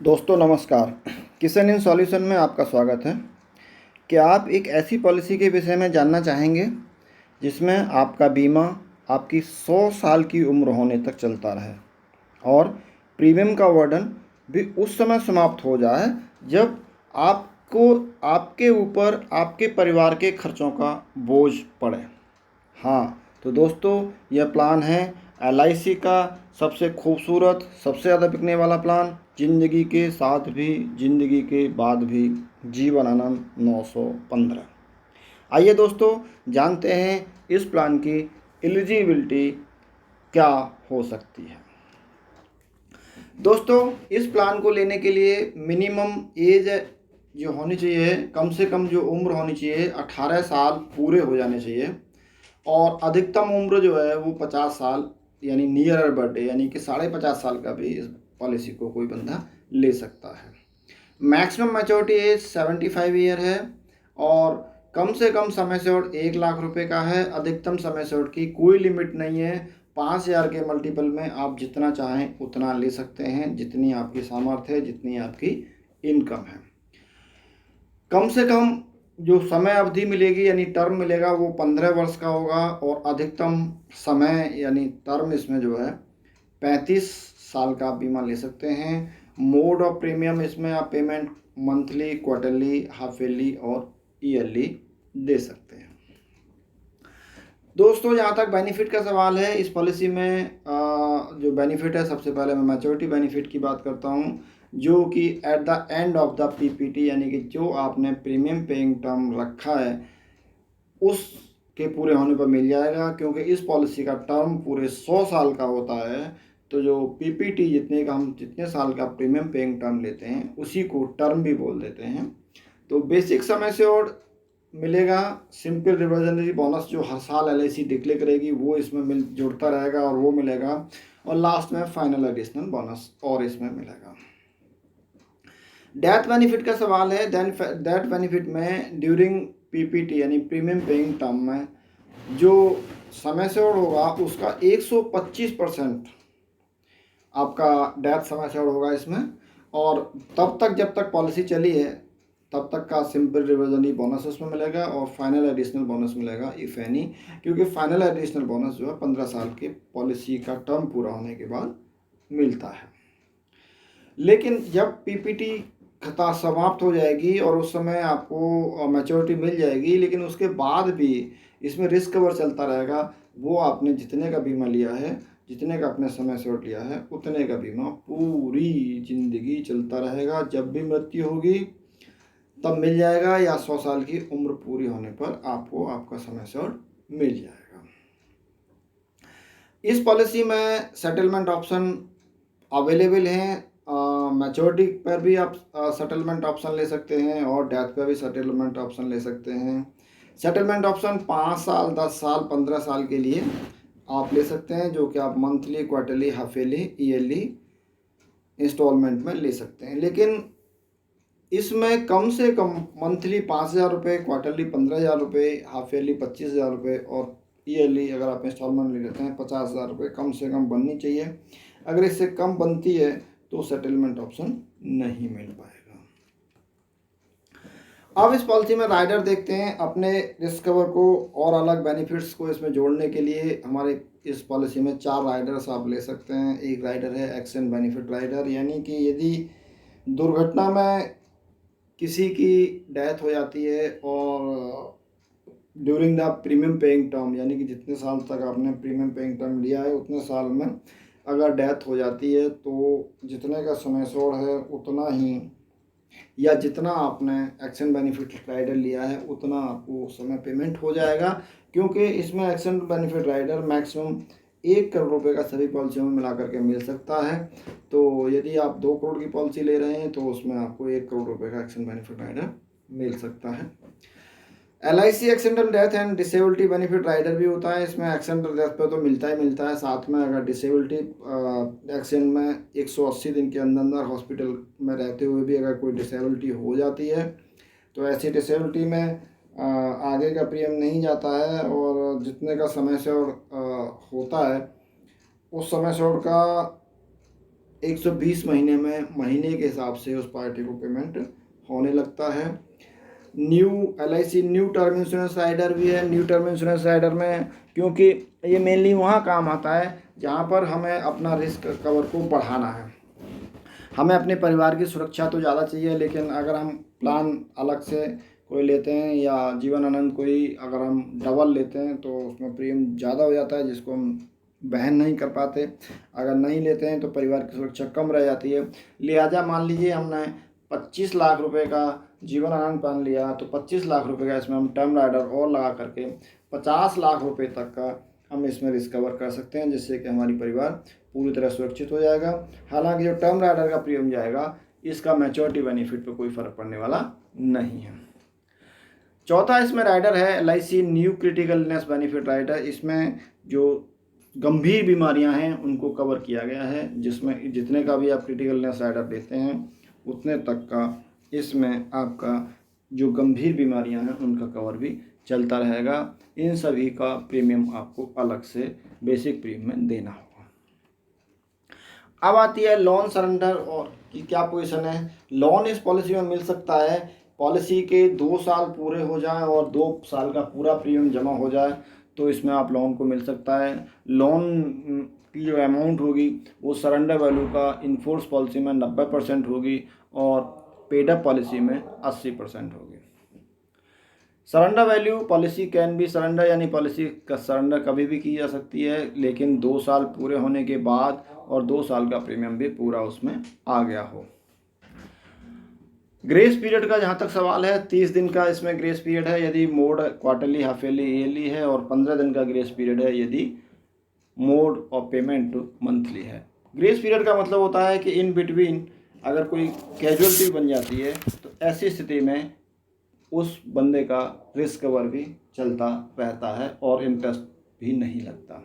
दोस्तों नमस्कार। किसान इन सॉल्यूशन में आपका स्वागत है। क्या आप एक ऐसी पॉलिसी के विषय में जानना चाहेंगे जिसमें आपका बीमा आपकी 100 साल की उम्र होने तक चलता रहे और प्रीमियम का वर्डन भी उस समय समाप्त हो जाए जब आपको आपके ऊपर आपके परिवार के खर्चों का बोझ पड़े? हाँ, तो दोस्तों यह प्लान है LIC का सबसे खूबसूरत, सबसे ज़्यादा बिकने वाला प्लान, ज़िंदगी के साथ भी ज़िंदगी के बाद भी, जीवन आनंद 915। आइए दोस्तों जानते हैं इस प्लान की एलिजिबिलिटी क्या हो सकती है। दोस्तों इस प्लान को लेने के लिए मिनिमम एज जो होनी चाहिए, कम से कम जो उम्र होनी चाहिए 18 साल पूरे हो जाने चाहिए और अधिकतम उम्र जो है वो 50 साल यानी नियर बर्थडे यानी कि 50.5 साल का भी इस पॉलिसी को कोई बंदा ले सकता है। मैक्सिमम मैच्योरिटी एज 75 ईयर है और कम से कम समय श्योर्ड 1 लाख रुपए का है। अधिकतम समय श्योर्ड की कोई लिमिट नहीं है। 5,000 के मल्टीपल में आप जितना चाहें उतना ले सकते हैं, जितनी आपकी सामर्थ्य है, जितनी आपकी इनकम है। कम से कम जो समय अवधि मिलेगी यानी टर्म मिलेगा वो 15 वर्ष का होगा और अधिकतम समय यानी टर्म इसमें जो है 35 साल का आप बीमा ले सकते हैं। मोड ऑफ प्रीमियम इसमें आप payment monthly, quarterly, half yearly और ईयरली दे सकते हैं। दोस्तों जहाँ तक बेनिफिट का सवाल है, इस पॉलिसी में जो बेनिफिट है, सबसे पहले मैं मैच्योरिटी बेनिफिट की बात करता हूँ, जो कि at the end of the PPT यानी कि जो आपने प्रीमियम पेइंग टर्म रखा है उसके पूरे होने पर मिल जाएगा। क्योंकि इस पॉलिसी का टर्म पूरे 100 साल का होता है, तो जो PPT जितने साल का प्रीमियम पेइंग टर्म लेते हैं उसी को टर्म भी बोल देते हैं। तो बेसिक समय से और मिलेगा। सिंपल रिवर्जनरी बोनस जो हर साल LIC डिक्लेयर करेगी वो इसमें जुड़ता रहेगा और वो मिलेगा। और लास्ट में फाइनल एडिशनल बोनस और इसमें मिलेगा। डेथ बेनिफिट का सवाल है। डेथ बेनिफिट में ड्यूरिंग PPT यानी प्रीमियम पेइंग टर्म में जो समय से होगा उसका 125% आपका डेथ समय से होगा इसमें। और तब तक जब तक पॉलिसी चली है तब तक का सिंपल रिवर्जनरी बोनस उसमें मिलेगा और फाइनल एडिशनल बोनस मिलेगा इफ़ एनी। क्योंकि फाइनल एडिशनल बोनस जो है 15 साल के पॉलिसी का टर्म पूरा होने के बाद मिलता है। लेकिन जब PPT खता समाप्त हो जाएगी और उस समय आपको मैच्योरिटी मिल जाएगी, लेकिन उसके बाद भी इसमें रिस्क कवर चलता रहेगा। वो आपने जितने का बीमा लिया है, जितने का अपने समय से लिया है, उतने का बीमा पूरी ज़िंदगी चलता रहेगा। जब भी मृत्यु होगी तब मिल जाएगा या 100 साल की उम्र पूरी होने पर आपको आपका समय से मिल जाएगा। इस पॉलिसी में सेटलमेंट ऑप्शन अवेलेबल हैं। मैच्योरिटी पर भी आप सेटलमेंट ऑप्शन ले सकते हैं और डेथ पर भी सेटलमेंट ऑप्शन ले सकते हैं। सेटलमेंट ऑप्शन 5 साल, 10 साल, 15 साल के लिए आप ले सकते हैं, जो कि आप monthly, quarterly, half yearly, yearly instalment में ले सकते हैं। लेकिन इसमें कम से कम मंथली 5,000 रुपये, क्वार्टरली 15,000 रुपये, हाफ ईयरली 25,000 रुपये और ईयरली अगर आप इंस्टॉलमेंट ले लेते हैं 50,000 रुपये कम से कम बननी चाहिए। अगर इससे कम बनती है तो सेटलमेंट ऑप्शन नहीं मिल पाएगा। अब इस पॉलिसी में राइडर देखते हैं। अपने रिस्क कवर को और अलग बेनिफिट्स को इसमें जोड़ने के लिए हमारे इस पॉलिसी में 4 राइडर्स आप ले सकते हैं। एक राइडर है एक्सीडेंट बेनिफिट राइडर, यानी कि यदि दुर्घटना में किसी की डेथ हो जाती है और during the premium paying term यानी कि जितने साल तक आपने प्रीमियम पेइंग टर्म लिया है उतने साल में अगर डेथ हो जाती है तो जितने का समय छोड़ है उतना ही, या जितना आपने एक्सीडेंट बेनिफिट राइडर लिया है उतना आपको उस समय पेमेंट हो जाएगा। क्योंकि इसमें accident benefit rider maximum 1 crore रुपए का सभी पॉलिसियों में मिला करके मिल सकता है। तो यदि आप 2 करोड़ की पॉलिसी ले रहे हैं तो उसमें आपको 1 करोड़ रुपए का एक्सीडेंट बेनिफिट राइडर मिल सकता है। LIC accidental death and disability benefit rider भी होता है। इसमें एक्सीडेंटल डेथ पे तो मिलता ही मिलता है, साथ में अगर डिसेबिलिटी एक्सीडेंट में 180 दिन के अंदर अंदर हॉस्पिटल में रहते हुए भी अगर कोई डिसेबिलिटी हो जाती है तो ऐसी डिसेबिलिटी में आगे का प्रीमियम नहीं जाता है और जितने का समय से और होता है उस समय से का 120 महीने में महीने के हिसाब से उस पार्टी को पेमेंट होने लगता है। New LIC new term insurance rider भी है। न्यू टर्म इंश्योरेंस राइडर में क्योंकि ये मेनली वहाँ काम आता है जहाँ पर हमें अपना रिस्क कवर को बढ़ाना है। हमें अपने परिवार की सुरक्षा तो ज़्यादा चाहिए, लेकिन अगर हम प्लान अलग से कोई लेते हैं या जीवन आनंद कोई अगर हम डबल लेते हैं तो उसमें प्रीमियम ज़्यादा हो जाता है, जिसको हम वहन नहीं कर पाते। अगर नहीं लेते हैं तो परिवार की सुरक्षा कम रह जाती है। लिहाजा मान लीजिए हमने 25 लाख रुपए का जीवन आनंद प्लान लिया तो 25 लाख रुपए का इसमें हम टर्म राइडर और लगा करके 50 लाख रुपए तक का हम इसमें रिस्क कवर कर सकते हैं, जिससे कि हमारी परिवार पूरी तरह सुरक्षित हो जाएगा। हालांकि जो टर्म राइडर का प्रीमियम जाएगा इसका मैच्योरिटी बेनिफिट पे कोई फ़र्क पड़ने वाला नहीं है। चौथा इसमें राइडर है LIC new critical illness benefit rider. इसमें जो गंभीर बीमारियां हैं उनको कवर किया गया है, जिसमें जितने का भी आप क्रिटिकल इलनेस राइडर लेते हैं उतने तक का इसमें आपका जो गंभीर बीमारियां हैं उनका कवर भी चलता रहेगा। इन सभी का प्रीमियम आपको अलग से बेसिक प्रीमियम में देना होगा। अब आती है लोन सरेंडर और की क्या पोजीशन है। लोन इस पॉलिसी में मिल सकता है पॉलिसी के 2 साल पूरे हो जाए और 2 साल का पूरा प्रीमियम जमा हो जाए तो इसमें आप लोन को मिल सकता है। लोन की जो अमाउंट होगी वो सरेंडर वैल्यू का इनफोर्स पॉलिसी में 90% होगी और पेड अप पॉलिसी में 80% होगी। Surrender value policy can be surrender, यानी पॉलिसी का सरेंडर कभी भी की जा सकती है, लेकिन 2 साल पूरे होने के बाद और 2 साल का प्रीमियम भी पूरा उसमें आ गया हो। ग्रेस पीरियड का जहाँ तक सवाल है 30 दिन का इसमें ग्रेस पीरियड है यदि मोड क्वार्टरली, हाफ ईयरली है, और 15 दिन का ग्रेस पीरियड है यदि मोड ऑफ पेमेंट मंथली है। ग्रेस पीरियड का मतलब होता है कि इन बिटवीन अगर कोई कैजुअलिटी बन जाती है तो ऐसी स्थिति में उस बंदे का रिस्क कवर भी चलता रहता है और इंटरेस्ट भी नहीं लगता।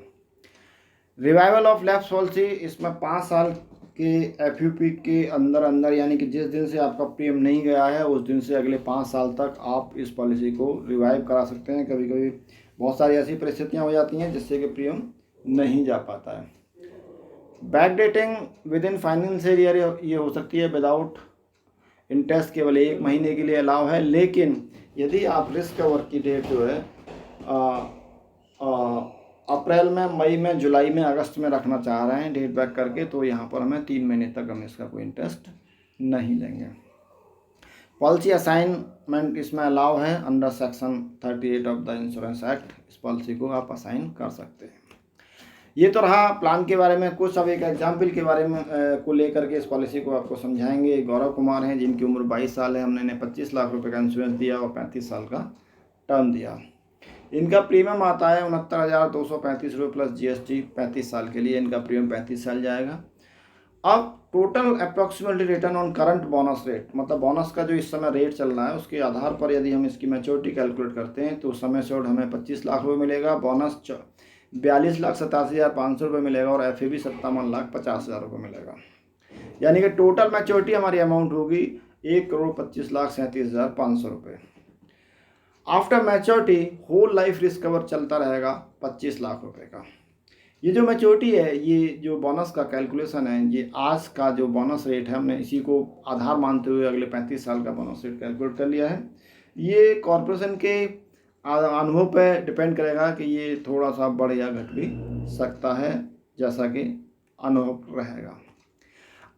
रिवाइवल ऑफ लैप्स पॉलिसी, इसमें 5 साल के FUP के अंदर यानी कि जिस दिन से आपका प्रीमियम नहीं गया है उस दिन से अगले 5 साल तक आप इस पॉलिसी को रिवाइव करा सकते हैं। कभी कभी बहुत सारी ऐसी परिस्थितियां हो जाती हैं जिससे कि प्रीमियम नहीं जा पाता है। Back dating with in financial year ये हो सकती है विदाउट इंटरेस्ट, केवल 1 महीने के लिए अलाउ है। लेकिन यदि आप रिस्क कवर की डेट जो है अप्रैल में, मई में, जुलाई में, अगस्त में रखना चाह रहे हैं डेट बैक करके, तो यहाँ पर हमें 3 महीने तक हम इसका कोई इंटरेस्ट नहीं लेंगे। पॉलिसी असाइनमेंट इसमें अलाउ है under section 38 of the insurance act. इस पॉलिसी को आप असाइन कर सकते हैं। ये तो रहा प्लान के बारे में कुछ। अब एक एग्जाम्पल के बारे में को लेकर के इस पॉलिसी को आपको समझाएंगे। गौरव कुमार हैं जिनकी उम्र 22 साल है। हमने इन्हें 25 लाख रुपए का इंश्योरेंस दिया और 35 साल का टर्म दिया। इनका प्रीमियम आता है 69,235 रुपये प्लस GST। 35 साल के लिए इनका प्रीमियम 35 साल जाएगा। अब total approximately return on current bonus rate, मतलब बोनस का जो इस समय रेट चल रहा है उसके आधार पर यदि हम इसकी मैच्योरिटी कैलकुलेट करते हैं तो समय से हमें 25 लाख रुपये मिलेगा, बोनस 42,87,500 रुपये मिलेगा और FAB 57,50,000 रुपये मिलेगा। यानी कि टोटल मैच्योरिटी हमारी अमाउंट होगी 1,25,37,500 रुपये। After maturity whole life risk cover चलता रहेगा 25 लाख रुपए का। ये जो मैच्योरिटी है, ये जो बोनस का कैलकुलेशन है, ये आज का जो बोनस रेट है हमने इसी को आधार मानते हुए अगले 35 साल का बोनस रेट कैलकुलेट कर लिया है। ये कॉर्पोरेशन के अनुभव पे डिपेंड करेगा कि ये थोड़ा सा बढ़ या घट भी सकता है, जैसा कि अनुभव रहेगा।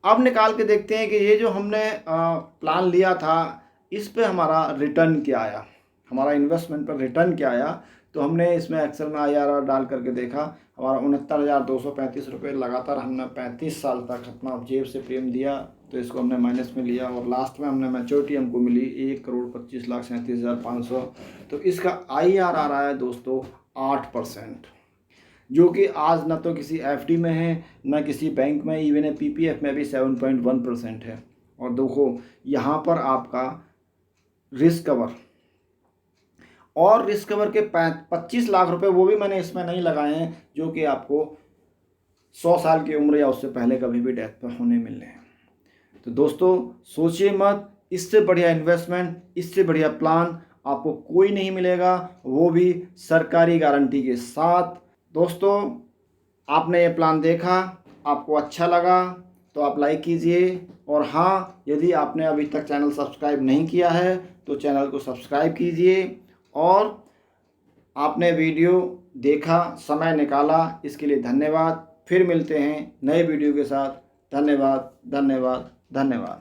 अब निकाल के देखते हैं कि ये जो हमने प्लान लिया था इस पे हमारा रिटर्न क्या आया, हमारा इन्वेस्टमेंट पर रिटर्न क्या आया। तो हमने इसमें एक्सेल में IRR डाल करके देखा, हमारा 69,235 रुपये लगातार हमने 35 साल तक अपना जेब से प्रीमियम दिया, तो इसको हमने माइनस में लिया और लास्ट में हमने मैच्योरिटी हमको मिली 1,25,37,500। तो इसका IRR आया दोस्तों 8%, जो कि आज ना तो किसी FD में है ना किसी बैंक में, इवन PPF में भी 7.1% है। और देखो यहाँ पर आपका रिस्क कवर और रिस्क कवर के 25 लाख रुपए वो भी मैंने इसमें नहीं लगाए हैं, जो कि आपको 100 साल की उम्र या उससे पहले कभी भी डेथ पर होने मिलने हैं। तो दोस्तों सोचिए मत, इससे बढ़िया इन्वेस्टमेंट, इससे बढ़िया प्लान आपको कोई नहीं मिलेगा, वो भी सरकारी गारंटी के साथ। दोस्तों आपने ये प्लान देखा, आपको अच्छा लगा तो आप लाइक कीजिए, और हाँ, यदि आपने अभी तक चैनल सब्सक्राइब नहीं किया है तो चैनल को सब्सक्राइब कीजिए। और आपने वीडियो देखा, समय निकाला, इसके लिए धन्यवाद। फिर मिलते हैं नए वीडियो के साथ। धन्यवाद, धन्यवाद, धन्यवाद।